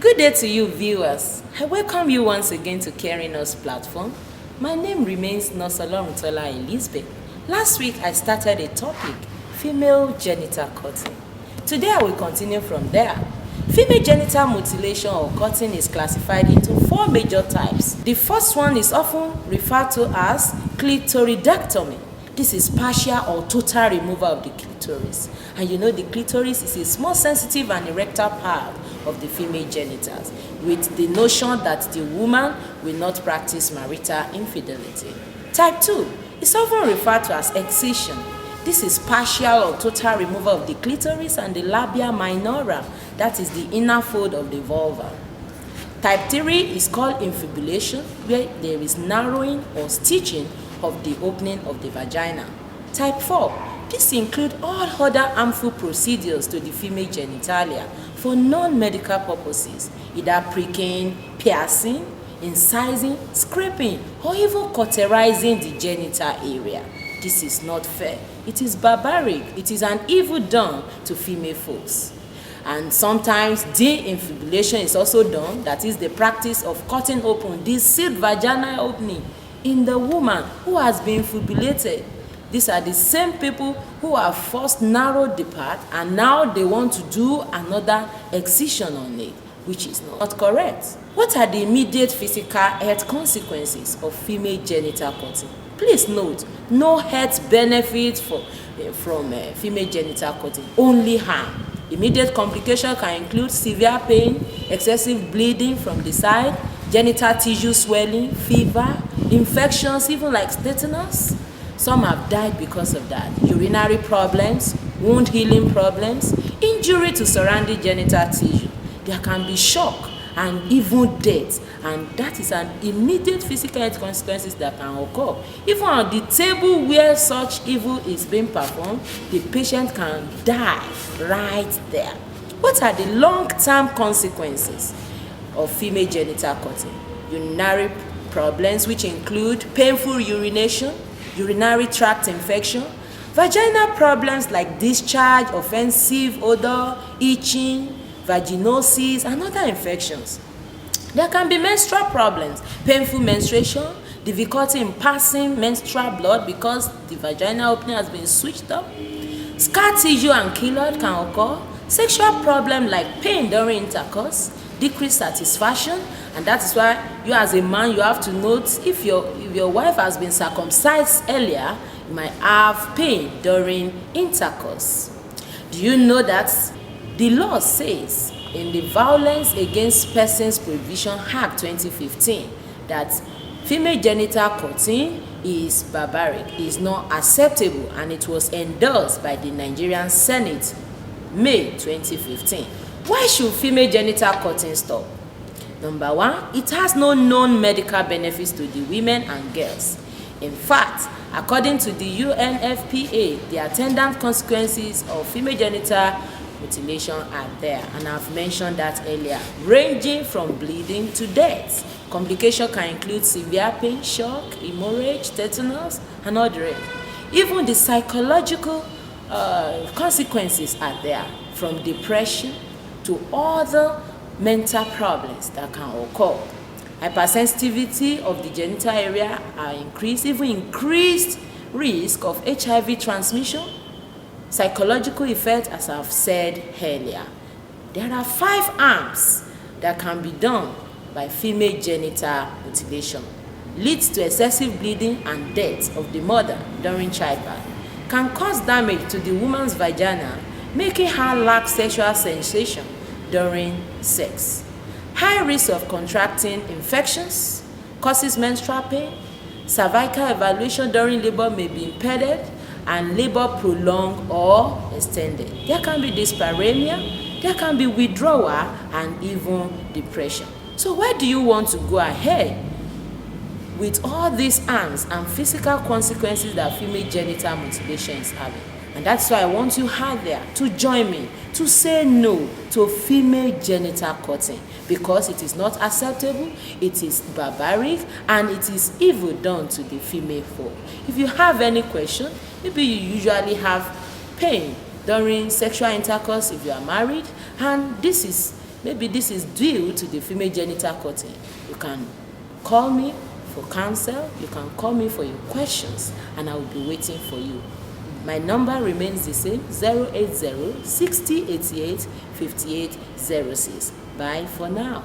Good day to you, viewers. I welcome you once again to Caring Us platform. My name remains Nosoloruntola Elizabeth. Last week, I started a topic, female genital cutting. Today, I will continue from there. Female genital mutilation or cutting is classified into 4 major types. The first one is often referred to as clitoridectomy. This is partial or total removal of the clitoris. And you know the clitoris is a small sensitive and erectile part of the female genitals, with the notion that the woman will not practice marital infidelity. Type 2 is often referred to as excision. This is partial or total removal of the clitoris and the labia minora, that is the inner fold of the vulva. Type 3 is called infibulation, where there is narrowing or stitching of the opening of the vagina. Type 4, this includes all other harmful procedures to the female genitalia for non-medical purposes, either pricking, piercing, incising, scraping, or even cauterizing the genital area. This is not fair. It is barbaric. It is an evil done to female folks. And sometimes de-infibulation is also done, that is the practice of cutting open the sealed vaginal opening in the woman who has been infibulated. These are the same people who have first narrowed the part and now they want to do another excision on it, which is not correct. What are the immediate physical health consequences of female genital cutting? Please note, no health benefits from female genital cutting, only harm. Immediate complications can include severe pain, excessive bleeding from the side, genital tissue swelling, fever, infections, even like tetanus. Some have died because of that. Urinary problems, wound healing problems, injury to surrounding genital tissue. There can be shock and even death, and that is an immediate physical health consequences that can occur. Even on the table where such evil is being performed, the patient can die right there. What are the long-term consequences of female genital cutting? Urinary problems, which include painful urination, urinary tract infection, vaginal problems like discharge, offensive odor, itching, vaginosis, and other infections. There can be menstrual problems, painful menstruation, difficulty in passing menstrual blood because the vaginal opening has been switched up. Scar tissue and keloid can occur. Sexual problem like pain during intercourse, decreased satisfaction, and that is why you as a man, you have to note if your wife has been circumcised earlier, you might have pain during intercourse. Do you know that the law says in the Violence Against Persons Prohibition Act 2015 that female genital cutting is barbaric, is not acceptable, and it was endorsed by the Nigerian Senate May 2015. Why should female genital cutting stop? Number 1, it has no known medical benefits to the women and girls. In fact, according to the UNFPA, the attendant consequences of female genital mutilation are there, and I've mentioned that earlier, ranging from bleeding to death. Complications can include severe pain, shock, hemorrhage, tetanus, and other. Even the psychological consequences are there, from depression to other mental problems that can occur. Hypersensitivity of the genital area are increased, even increased risk of HIV transmission, psychological effects, as I've said earlier. There are 5 harms that can be done by female genital mutilation. Leads to excessive bleeding and death of the mother during childbirth. Can cause damage to the woman's vagina, making her lack sexual sensation during sex. High risk of contracting infections, causes menstrual pain, cervical evaluation during labor may be impeded, and labor prolonged or extended. There can be dyspareunia, there can be withdrawal, and even depression. So why do you want to go ahead with all these harms and physical consequences that female genital mutilation is having? And that's why I want you out there to join me to say no to female genital cutting, because it is not acceptable, it is barbaric, and it is evil done to the female folk. If you have any question, maybe you usually have pain during sexual intercourse if you are married, and this is maybe this is due to the female genital cutting, you can call me for counsel, you can call me for your questions, and I will be waiting for you. My number remains the same, 080 60 88 58 06. Bye for now.